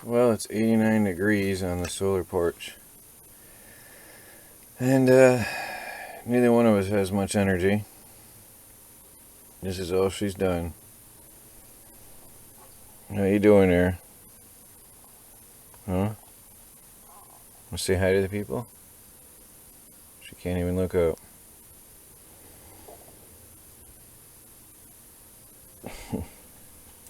Well, it's 89 degrees on the solar porch. And neither one of us has much energy. This is all she's done. How you doing there? Huh? Want to say hi to the people? She can't even look up.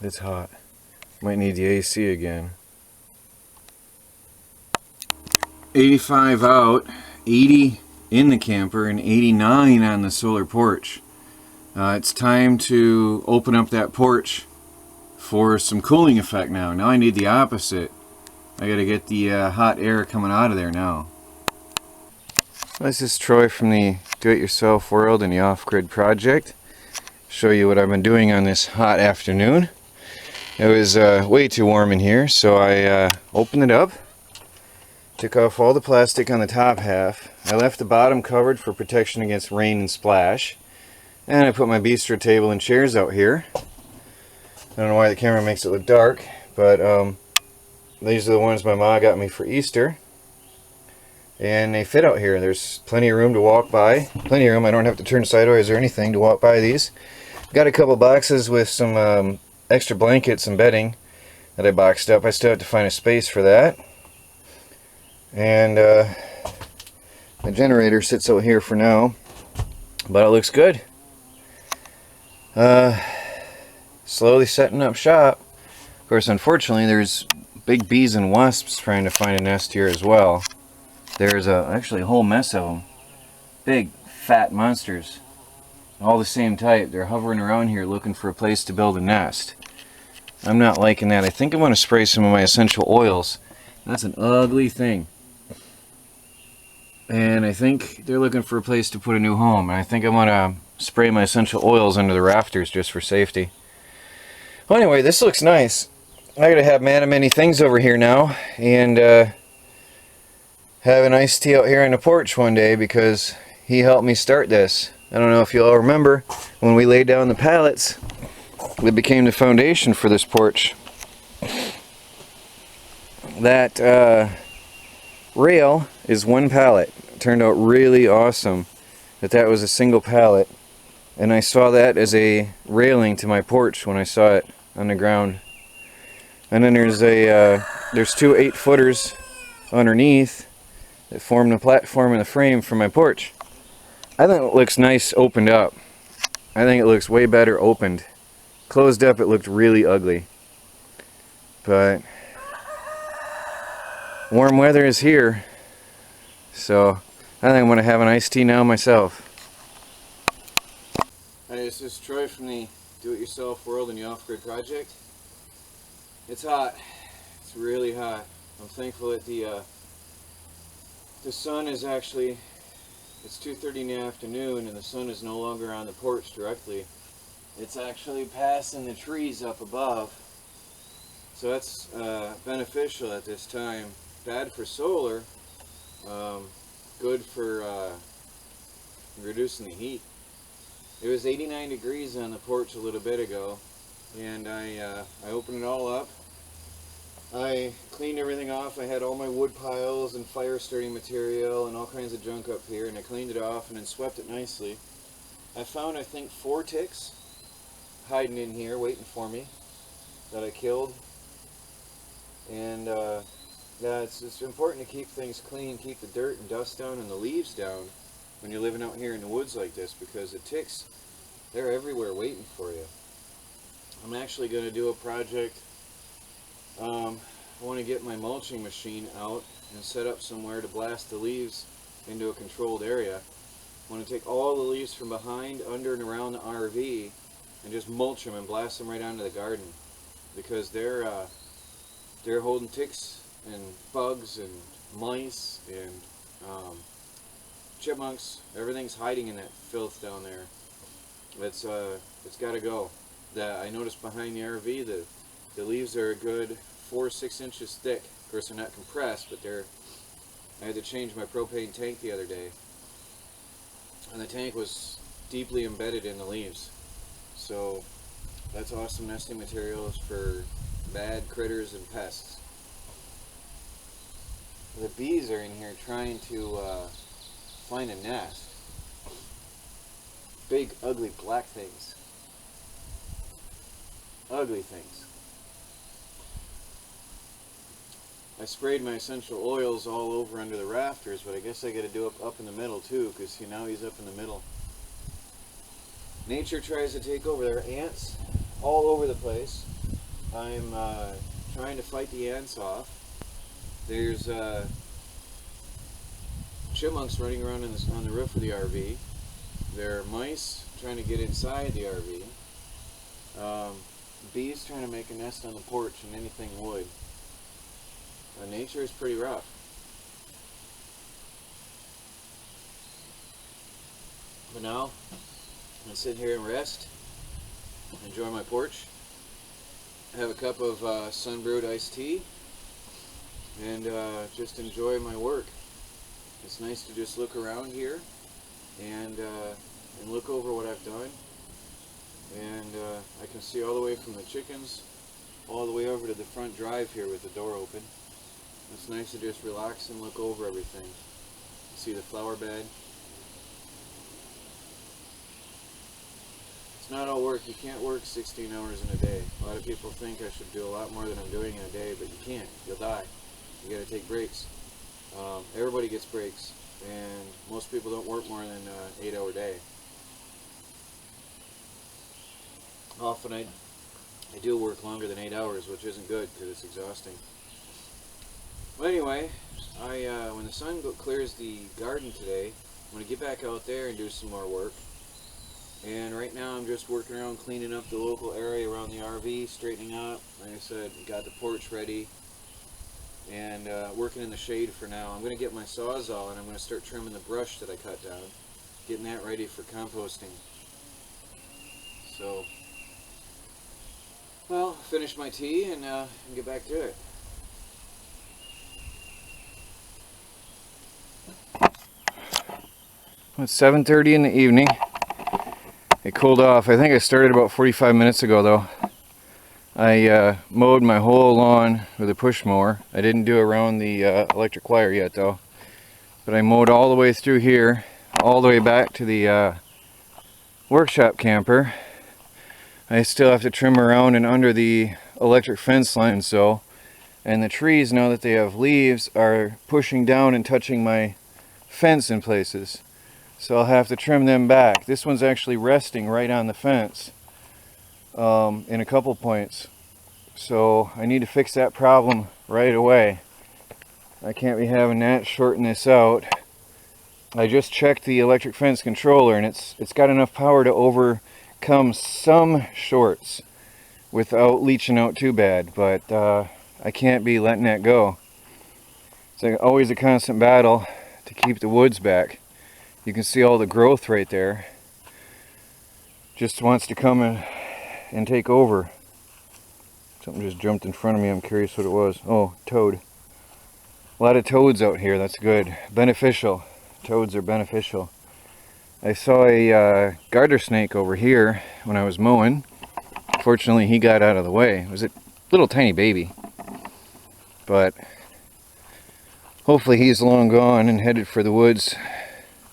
It's hot. Might need the AC again. 85 out, 80 in the camper, and 89 on the solar porch. It's time to open up that porch for some cooling effect now. Now I need the opposite. I gotta get the hot air coming out of there now. This is Troy from the Do-It-Yourself World and the Off-Grid Project. Show you what I've been doing on this hot afternoon. It was way too warm in here, so I opened it up. Took off all the plastic on the top half. I left the bottom covered for protection against rain and splash. And I put my bistro table and chairs out here. I don't know why the camera makes it look dark, but these are the ones my mom got me for Easter. And they fit out here. There's plenty of room to walk by. Plenty of room. I don't have to turn sideways or anything to walk by these. Got a couple boxes with some extra blankets and bedding that I boxed up. I still have to find a space for that. And the generator sits out here for now, but it looks good. Slowly setting up shop. Of course, unfortunately, there's big bees and wasps trying to find a nest here as well. There's actually a whole mess of them. Big, fat monsters. All the same type. They're hovering around here looking for a place to build a nest. I'm not liking that. I think I'm going to spray some of my essential oils. That's an ugly thing. And I think they're looking for a place to put a new home. And I think I'm going to spray my essential oils under the rafters just for safety. Well, anyway, this looks nice. I gotta have ManOfMany Thingz over here now. And have an iced tea out here on the porch one day because he helped me start this. I don't know if you all remember when we laid down the pallets that became the foundation for this porch. That rail is one pallet. It turned out really awesome that was a single pallet, and I saw that as a railing to my porch when I saw it on the ground. And then there's two 8-footers underneath that form the platform and the frame for my porch. I think it looks nice opened up. I think it looks way better opened. Closed up, it looked really ugly. But warm weather is here, so I think I'm going to have an iced tea now myself. Hi, this is Troy from the Do-It-Yourself World and the Off-Grid Project. It's hot. It's really hot. I'm thankful that the sun is actually, it's 2:30 in the afternoon and the sun is no longer on the porch directly. It's actually passing the trees up above. So that's beneficial at this time. Bad for solar, good for reducing the heat. It was 89 degrees on the porch a little bit ago, and I opened it all up. I cleaned everything off. I had all my wood piles and fire starting material and all kinds of junk up here, and I cleaned it off and then swept it nicely. I found, I think, 4 ticks hiding in here waiting for me that I killed. And yeah, it's important to keep things clean, keep the dirt and dust down and the leaves down when you're living out here in the woods like this, because the ticks, they're everywhere waiting for you. I'm actually going to do a project. I want to get my mulching machine out and set up somewhere to blast the leaves into a controlled area. I want to take all the leaves from behind, under, and around the RV and just mulch them and blast them right onto the garden, because they're holding ticks and bugs and mice and chipmunks. Everything's hiding in that filth down there. It's got to go. I noticed behind the RV the leaves are a good 4 or 6 inches thick. Of course, they're not compressed, but I had to change my propane tank the other day, and the tank was deeply embedded in the leaves. So that's awesome nesting materials for bad critters and pests. The bees are in here trying to find a nest. Big, ugly, black things. Ugly things. I sprayed my essential oils all over under the rafters, but I guess I got to do it up in the middle too, because see, now he's up in the middle. Nature tries to take over. There are ants all over the place. I'm trying to fight the ants off. There's chipmunks running around on the roof of the RV. There are mice trying to get inside the RV. Bees trying to make a nest on the porch and anything wood. Nature is pretty rough. But now, I'm going to sit here and rest, enjoy my porch, have a cup of sun-brewed iced tea, and just enjoy my work. It's nice to just look around here and look over what I've done. And I can see all the way from the chickens all the way over to the front drive here with the door open. It's nice to just relax and look over everything. See the flower bed. It's not all work. You can't work 16 hours in a day. A lot of people think I should do a lot more than I'm doing in a day, but you can't. You'll die. You got to take breaks. Everybody gets breaks, and most people don't work more than an 8-hour day. Often I do work longer than 8 hours, which isn't good because it's exhausting. But anyway, when the sun clears the garden today, I'm going to get back out there and do some more work. And right now I'm just working around cleaning up the local area around the RV, straightening up. Like I said, got the porch ready, and working in the shade for now. I'm going to get my Sawzall and I'm going to start trimming the brush that I cut down, getting that ready for composting. So, well, finish my tea and get back to it. It's 7:30 in the evening. It cooled off. I think I started about 45 minutes ago though. I mowed my whole lawn with a push mower. I didn't do around the electric wire yet though. But I mowed all the way through here, all the way back to the workshop camper. I still have to trim around and under the electric fence line, so. And the trees, now that they have leaves, are pushing down and touching my fence in places. So I'll have to trim them back. This one's actually resting right on the fence in a couple points. So I need to fix that problem right away. I can't be having that shorten this out. I just checked the electric fence controller and it's got enough power to overcome some shorts without leaching out too bad, but I can't be letting that go. It's like always a constant battle to keep the woods back. You can see all the growth right there. Just wants to come and take over. Something just jumped in front of me. I'm curious what it was. Oh, toad. A lot of toads out here. That's good. Beneficial. Toads are beneficial. I saw a garter snake over here when I was mowing. Fortunately, he got out of the way. It was a little tiny baby. But hopefully he's long gone and headed for the woods.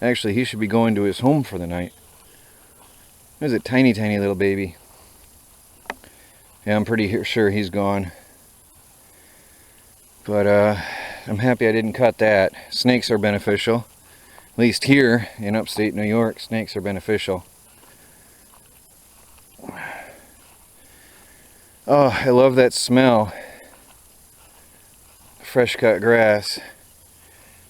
Actually, he should be going to his home for the night. There's a tiny, tiny little baby. Yeah, I'm pretty sure he's gone. But I'm happy I didn't cut that. Snakes are beneficial. At least here in upstate New York, snakes are beneficial. Oh, I love that smell. Fresh cut grass.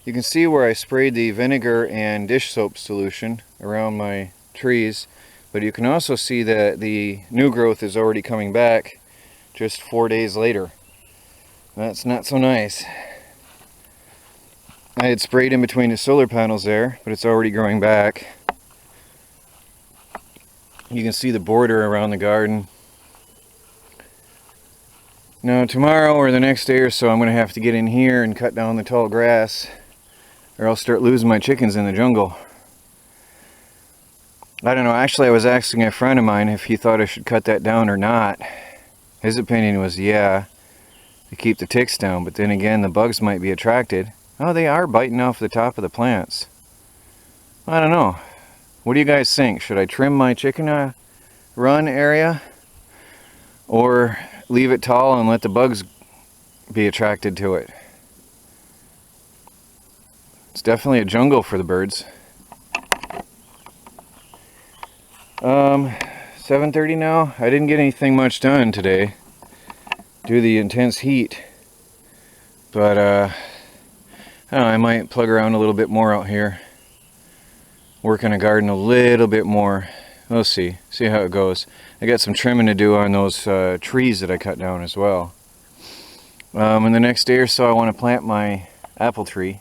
You can see where I sprayed the vinegar and dish soap solution around my trees, but you can also see that the new growth is already coming back just 4 days later. That's not so nice. I had sprayed in between the solar panels there, but it's already growing back. You can see the border around the garden. Now tomorrow or the next day or so I'm going to have to get in here and cut down the tall grass, or I'll start losing my chickens in the jungle. I don't know, actually I was asking a friend of mine if he thought I should cut that down or not. His opinion was yeah, to keep the ticks down, but then again the bugs might be attracted. Oh, they are biting off the top of the plants. I don't know. What do you guys think? Should I trim my chicken run area? Or leave it tall and let the bugs be attracted to it? It's definitely a jungle for the birds. 7:30 now. I didn't get anything much done today due to the intense heat. But I don't know, I might plug around a little bit more out here. Work in a garden a little bit more. We'll see how it goes. I got some trimming to do on those trees that I cut down as well. In the next day or so, I want to plant my apple tree.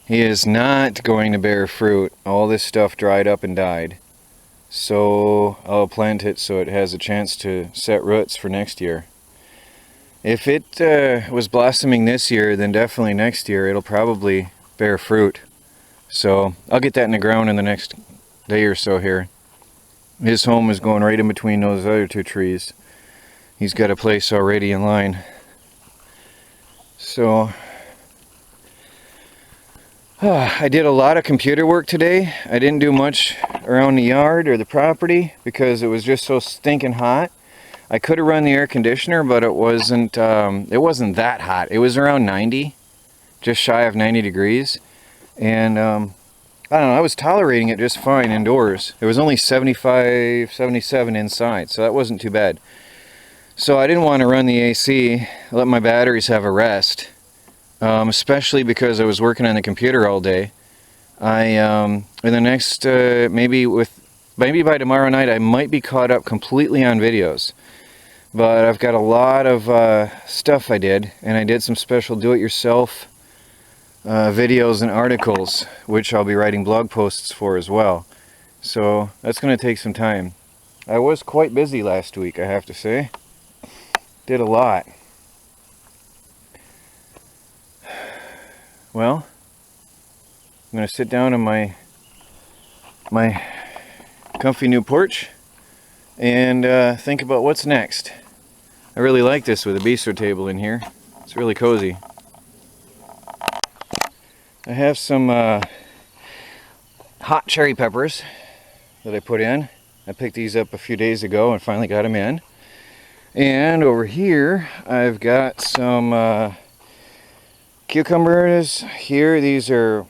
He is not going to bear fruit. All this stuff dried up and died. So I'll plant it so it has a chance to set roots for next year. If it was blossoming this year, then definitely next year it'll probably bear fruit. So I'll get that in the ground in the next day or so here. His home is going right in between those other two trees. He's got a place already in line. So I did a lot of computer work today. I didn't do much around the yard or the property because it was just so stinking hot. I could have run the air conditioner, but it wasn't that hot. It was around 90, just shy of 90 degrees. And I don't know, I was tolerating it just fine indoors. It was only 75, 77 inside, so that wasn't too bad. So I didn't want to run the AC, let my batteries have a rest, especially because I was working on the computer all day. In the next, maybe by tomorrow night, I might be caught up completely on videos. But I've got a lot of stuff I did, and I did some special do-it-yourself videos and articles, which I'll be writing blog posts for as well. So that's going to take some time. I was quite busy last week, I have to say. Did a lot. Well, I'm going to sit down on my comfy new porch and think about what's next. I really like this with a bistro table in here. It's really cozy. I have some hot cherry peppers that I put in. I picked these up a few days ago and finally got them in. And over here I've got some cucumbers here. These are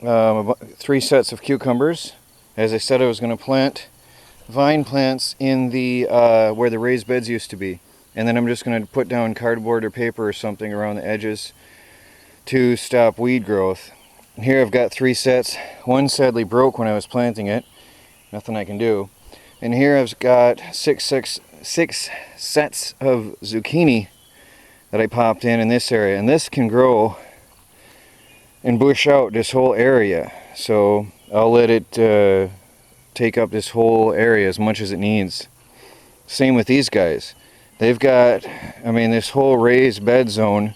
3 sets of cucumbers. As I said, I was going to plant vine plants in the where the raised beds used to be. And then I'm just going to put down cardboard or paper or something around the edges to stop weed growth. Here I've got 3 sets. One sadly broke when I was planting it. Nothing I can do. And here I've got six sets of zucchini that I popped in this area. And this can grow and bush out this whole area. So I'll let it take up this whole area as much as it needs. Same with these guys. They've got, this whole raised bed zone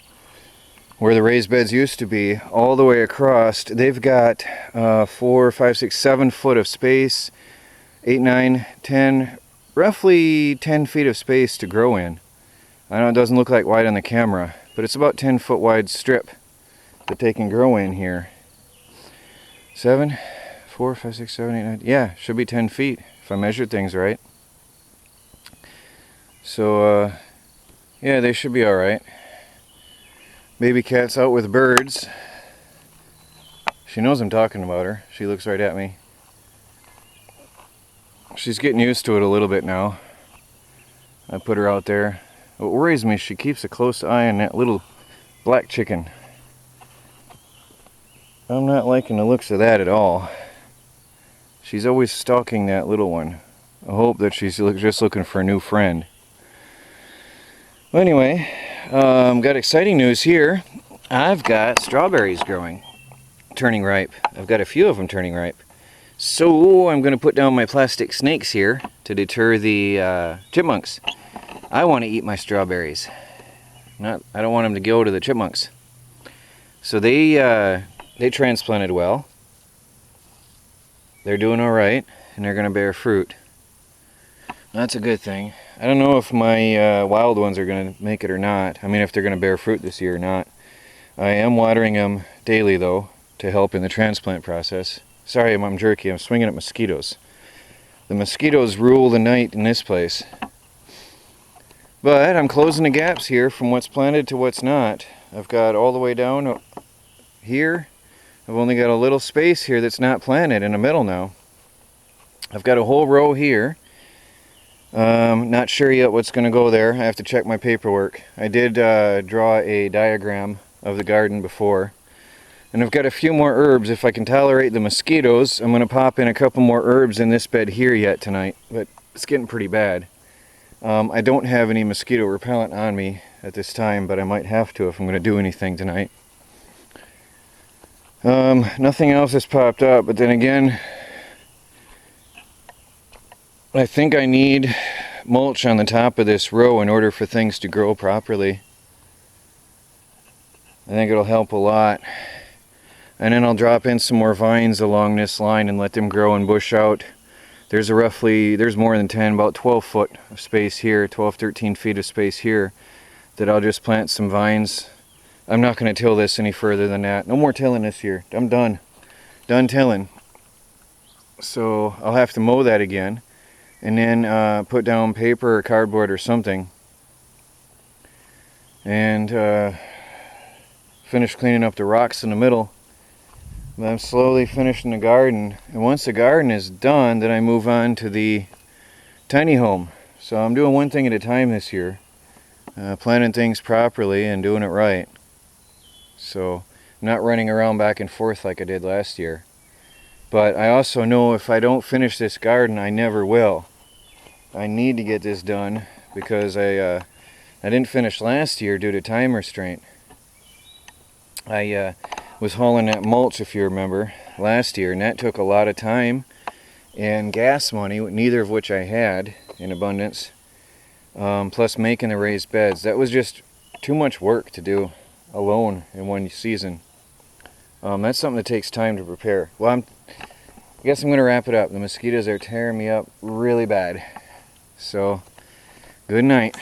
where the raised beds used to be, all the way across. They've got 4, 5, 6, 7 foot of space, 8, 9, 10, roughly 10 feet of space to grow in. I know it doesn't look like wide on the camera, but it's about 10 foot wide strip that they can grow in here. 7, 4, 5, 6, 7, 8, 9, yeah, should be 10 feet if I measured things right. So, yeah, they should be alright. Baby cat's out with birds. She knows I'm talking about her. She looks right at me. She's getting used to it a little bit now. I put her out there. What worries me is she keeps a close eye on that little black chicken. I'm not liking the looks of that at all. She's always stalking that little one. I hope that she's just looking for a new friend. Well, anyway, got exciting news here. I've got strawberries growing, turning ripe. I've got a few of them turning ripe. So I'm going to put down my plastic snakes here to deter the chipmunks. I want to eat my strawberries. I don't want them to go to the chipmunks. So they transplanted well. They're doing all right, and they're going to bear fruit. That's a good thing. I don't know if my wild ones are going to make it or not. If they're going to bear fruit this year or not. I am watering them daily though to help in the transplant process. Sorry, I'm jerky. I'm swinging at mosquitoes. The mosquitoes rule the night in this place. But I'm closing the gaps here from what's planted to what's not. I've got all the way down here. I've only got a little space here that's not planted in the middle now. I've got a whole row here. Not sure yet what's going to go there. I have to check my paperwork. I did draw a diagram of the garden before. And I've got a few more herbs. If I can tolerate the mosquitoes, I'm going to pop in a couple more herbs in this bed here yet tonight. But it's getting pretty bad. I don't have any mosquito repellent on me at this time, but I might have to if I'm going to do anything tonight. Nothing else has popped up, but then again, I think I need mulch on the top of this row in order for things to grow properly. I think it'll help a lot. And then I'll drop in some more vines along this line and let them grow and bush out. There's more than 10, about 12 foot of space here, 12, 13 feet of space here, that I'll just plant some vines. I'm not going to till this any further than that. No more tilling this year. I'm done. Done tilling. So I'll have to mow that again. And then put down paper or cardboard or something. And finish cleaning up the rocks in the middle. But I'm slowly finishing the garden, and once the garden is done, then I move on to the tiny home. So I'm doing one thing at a time this year, planting things properly and doing it right. So I'm not running around back and forth like I did last year. But I also know if I don't finish this garden, I never will. I need to get this done because I didn't finish last year due to time restraint. I was hauling that mulch, if you remember, last year, and that took a lot of time and gas money, neither of which I had in abundance, plus making the raised beds. That was just too much work to do alone in one season. That's something that takes time to prepare. Well, I guess I'm going to wrap it up. The mosquitoes are tearing me up really bad. So, good night.